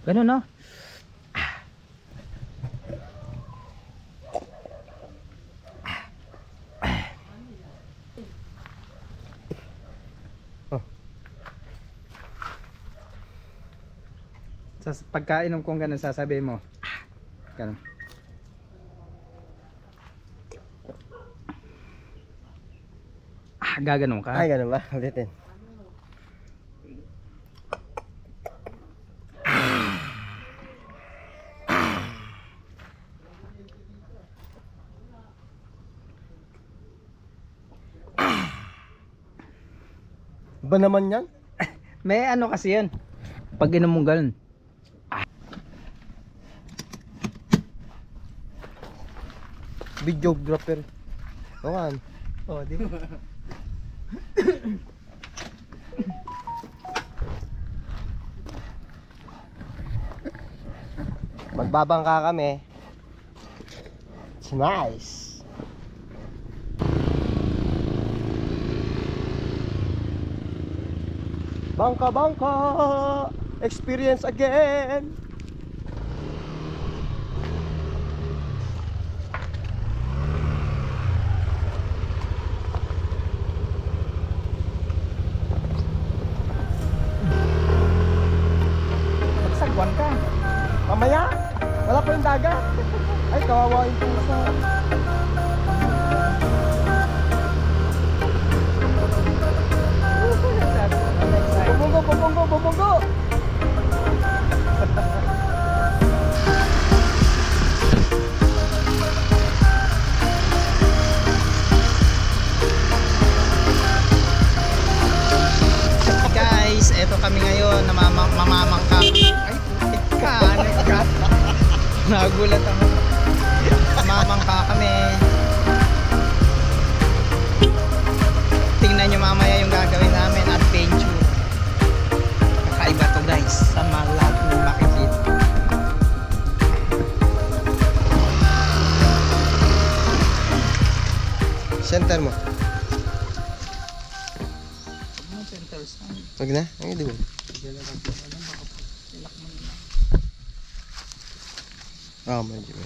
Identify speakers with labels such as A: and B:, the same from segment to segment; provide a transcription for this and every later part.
A: Ganun, no? Sa pagkainom kong ganun, sasabihin mo ganun. Gaganon ka?
B: Ay, ganun ba? Ulitin. Ba naman yan?
A: May ano kasi yan, pag inom mong ganun.
B: Videographer. Okan.
A: Oh, di ba?
B: Magbabangka kami. It's nice. Bangka bangka, experience again.
A: Magsagwan ka.
B: Mamaya, wala pa yung dagat. Ay, kawawa yung pusa. Bubunggo, bubunggo, bubunggo.
A: Guys, eto kami ngayon na mamamangka. Ay, ka, nagka. Nagulat ako. Mamamangka kami. Tingnan nyo mamaya yung gagawin namin, adventure. Kakaiba to guys, sa mga lahat ng makikita.
B: Center mo.
A: Centers.
B: Wag na? Ay, di ba? Ah, medyo.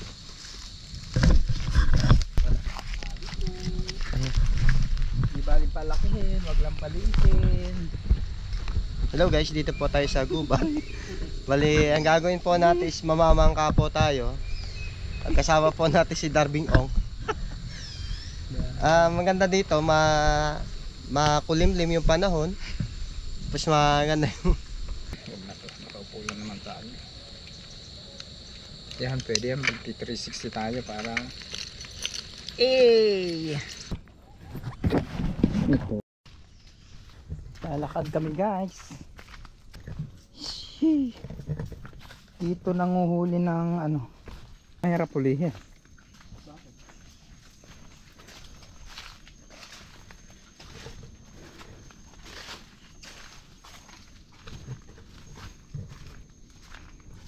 A: Di bali palakihin, wag lang paliitin.
B: Hello guys, dito po tayo sa gubat. Bali, ang gagawin po natin is mamamangka po tayo. At kasama po natin si Darving Ong. Maganda dito, makulimlim yung panahon. Tapos maganda yung
A: Nakaupo lang naman tayo. Yan, pwede yan. Mag-360 tayo para lalakad kami guys. Dito nanguhuli ng ano, mahirap hulihin.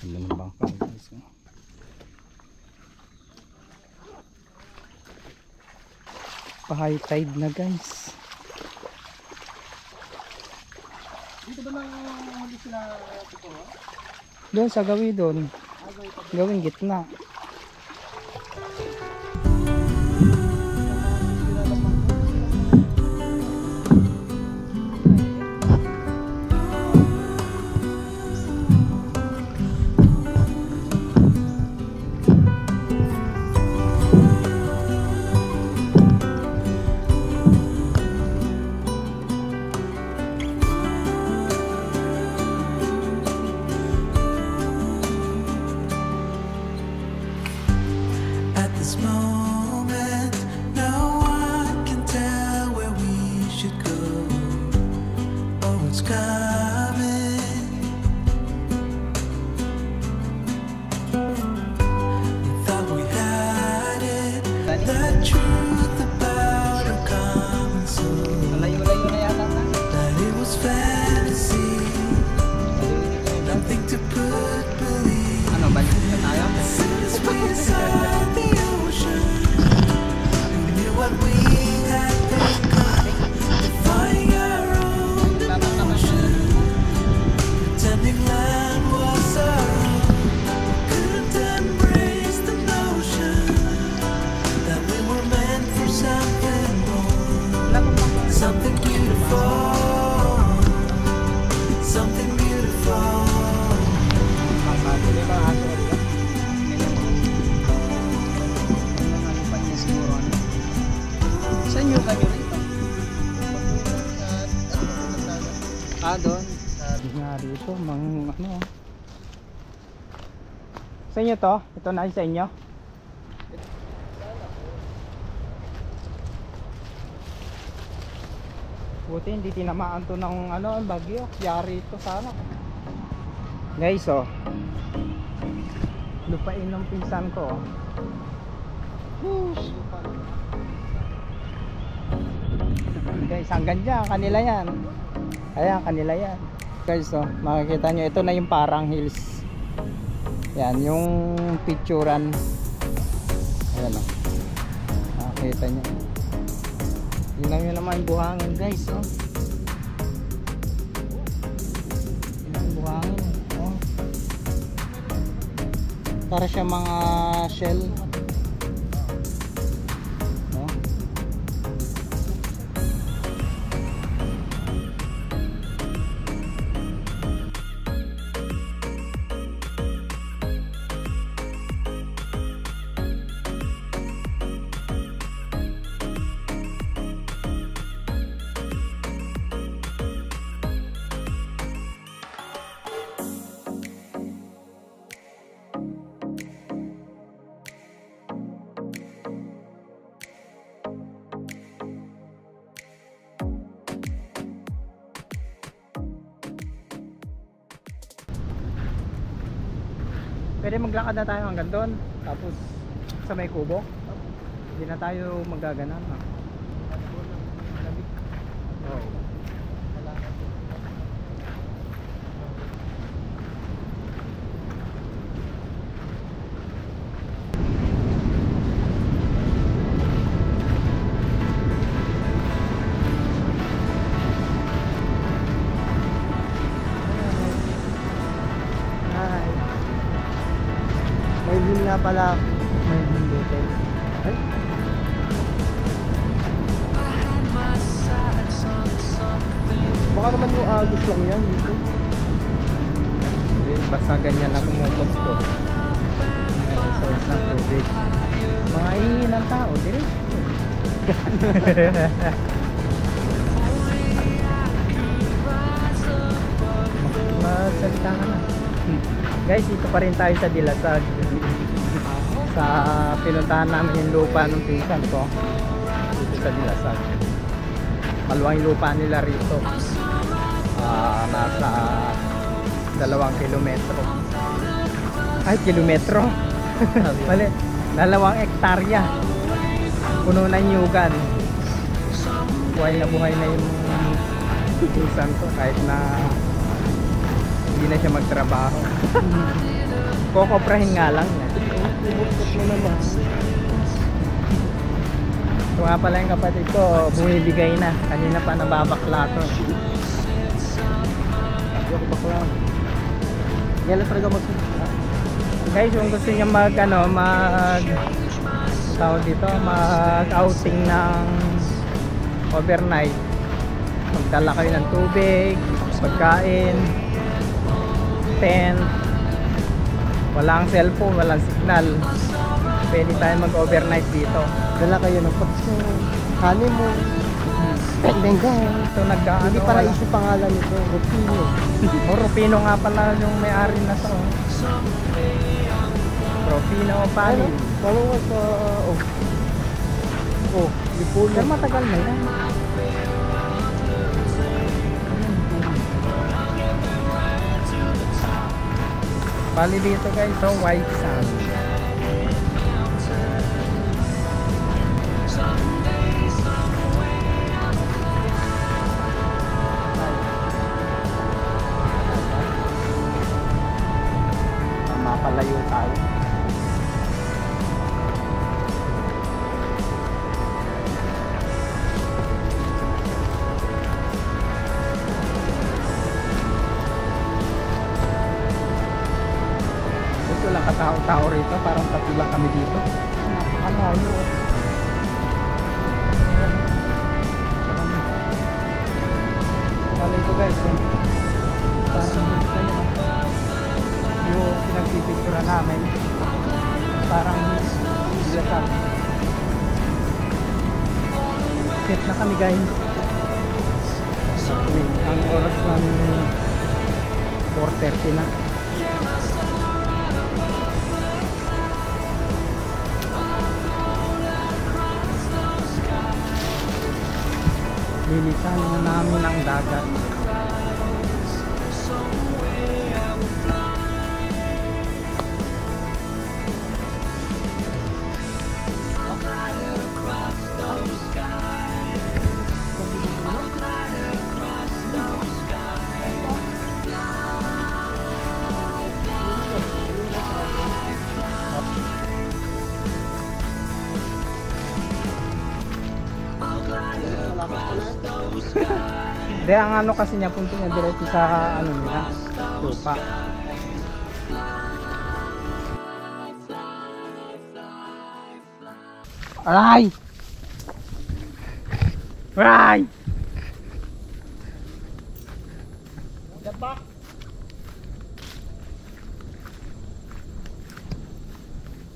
A: Ano naman bangka guys? Pa-high tide na guys.
B: dito ba nang huli sila Tupuro?
A: Doon sa gawi doon. Gawing gitna.
B: doon.
A: Hindi nga rito, ano. Sa inyo to? Ito na sa inyo? Buti hindi tinamaan to ng ano, bagyo. Yari ito sana. Guys, oh. Lupain ng pinsan ko, oh. Guys, hanggang dyan, kanila yan. Ayan, kanila yan. Guys, oh, makikita nyo, ito na yung parang hills. Yan, yung picturean. Ayan, oh. Makikita nyo. Tingnan nyo naman yung buhangin, guys, oh. Tingnan yung buhangin, oh. Para siya mga shell. Oh. Pwede maglakad na tayo hanggang doon. Tapos sa may kubo. Hindi na tayo magaganan. Oh.
B: May view nga pala.
A: May hindi tayo.
B: Ay? Baka naman yung agos lang yan dito.
A: Basta ganyan na kumukot ko. May source ng tubig. Mga ihi ng tao, diretso. Magsalita ka na. Guys, dito pa rin tayo sa Dilasag. Sa pinuntahan namin yung lupa ng pinsan ko. Dito sa Dilasag. Maluwang yung lupa nila rito. Nasa 2 kilometro. Ay, kilometro? Mali. 2 hektarya. Puno na nyugan. Buhay na yung pinsan ko kahit na hindi na siya magtrabaho. Kokoprahin nga lang niya. Ito nga pala yung kapatid ko, bumibigay na. Kanina pa nababakla to.
B: Yan lang talaga
A: Guys, kung gusto niyo mag tawag dito, mag outing ng overnight, magdala kayo ng tubig, pagkain, tent, walang cellphone, walang signal, pwede tayo mag overnight dito.
B: Dala kayo ng patso, honeymoon, Bengal.
A: Ito nagkaano,
B: Hindi para issue pangalan nito, Rufino.
A: Rufino nga pala yung may-ari na to. Rufino Pali.
B: Ano nga sa... Lipunan.
A: Pero matagal na yan. Bali dito guys, so white sand. Mapalayo tayo. Ito lang katao-tao rito, parang tatlo lang kami dito. Napakalayo. Bali ito guys, parang yung pinagpipictura namin, parang Dilasag. Set na kami guys. Ang oras ng 4:30 na. Lilisan na namin ang dagat. Hindi, ang ano kasi niya, punto niya diretso sa ano nila, lupa. Aray! Aray!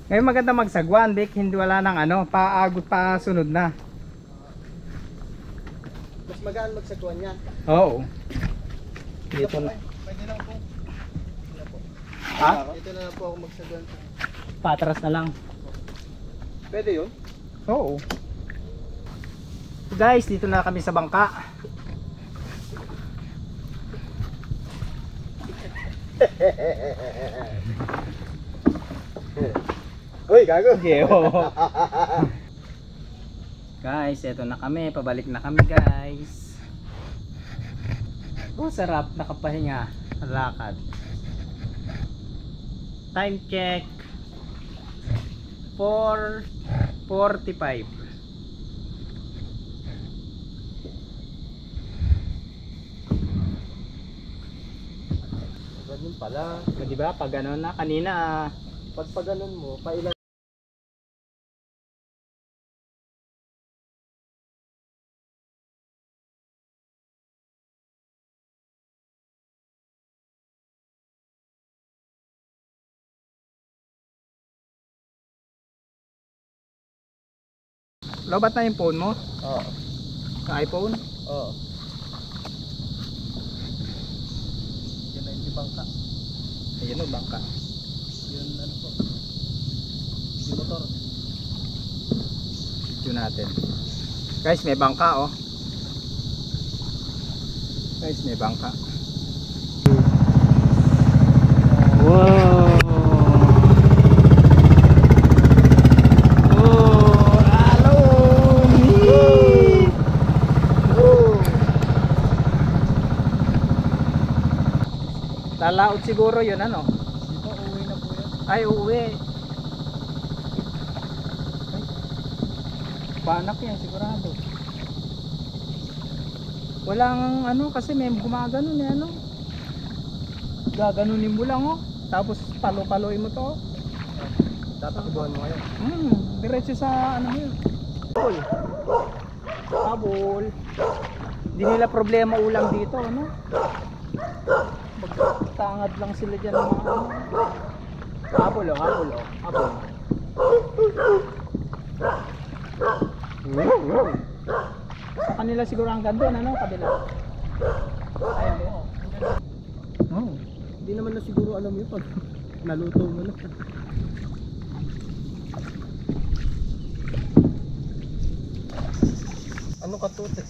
A: Ngayon maganda magsagwan, Vic, hindi wala nang ano, paagot pa sunod na.
B: Mas magaan magsagwan yan.
A: Oo. Dito na.
B: Pwede lang po.
A: Ha?
B: Dito na lang po ako magsagwan.
A: Patras na lang.
B: Pwede yun?
A: Oo. Guys, dito na kami sa bangka.
B: Uy, gago.
A: Guys, eto na kami, pabalik na kami guys. Oh, sarap, nakapahinga, lakad. Time check 4:45.
B: Ganun pala.
A: Di ba? Pag ano na kanina,
B: Pag ganun mo, pailan.
A: lobat na yung phone mo?
B: Oo.
A: Sa iPhone?
B: Oo. Yan na yung bangka.
A: Ayun o, bangka.
B: Yun ano po. Yung motor.
A: Video natin. Guys, may bangka oh. Guys, may bangka. Wow! Oh, alon! Lalaot siguro yun ano?
B: Dito, uwi na po yan.
A: Ay, uwi. Panak yan sigurado. Walang ano kasi may gumaganon eh ano. Gaganunin mo lang oh. Tapos palo-paloy mo to.
B: Tatakbuhan mo ngayon.
A: Diretso sa ano yun. Habol. Hindi nila problema ulang dito ano. Magtangad lang sila dyan ng mga ano. Habol oh, habol oh. Habol. Sa kanila siguro ang ganda ano, kabila. Ayun din. Oh.
B: Hindi naman na siguro alam yun pag naluto mo na. Ano ka tute?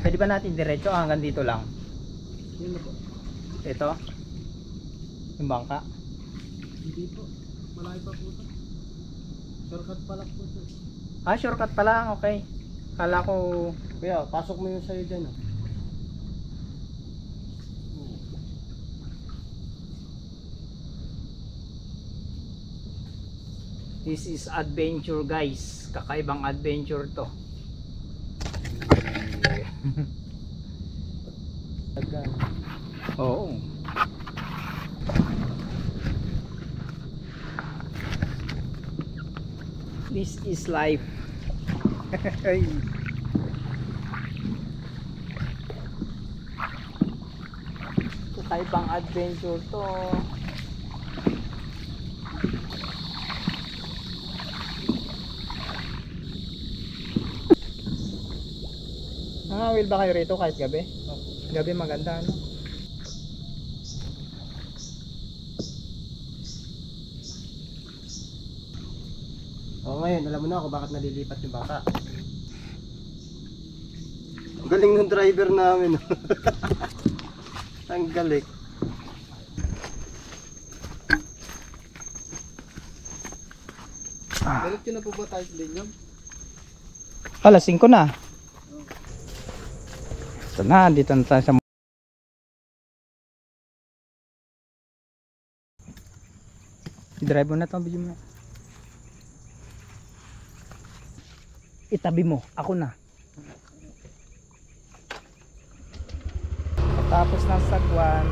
A: Pwede ba natin diretso hanggang dito lang?
B: Yun na po.
A: Ito. Yung bangka.
B: Hindi po. Malayo pa po ito. Shortcut pala po ito.
A: Ah, shortcut pa lang, okay. Kala ko
B: Kuya, pasok mo yung sa'yo dyan.
A: this is adventure guys. Kakaibang adventure to. Oo. This is life. Kakaibang adventure to. Nangawil ba kayo rito kahit gabi? Gabi maganda, ano?
B: O ngayon, alam mo na ako bakit nalilipat yung baka. Ang galing ng driver namin. Ang galing. Balik yun na po ba tayo sa linyong?
A: Alas 5 na. Ito na, dito na tayo sa drive mo na to, video mo na. Itabi mo, ako na. Tapos ng sagwan,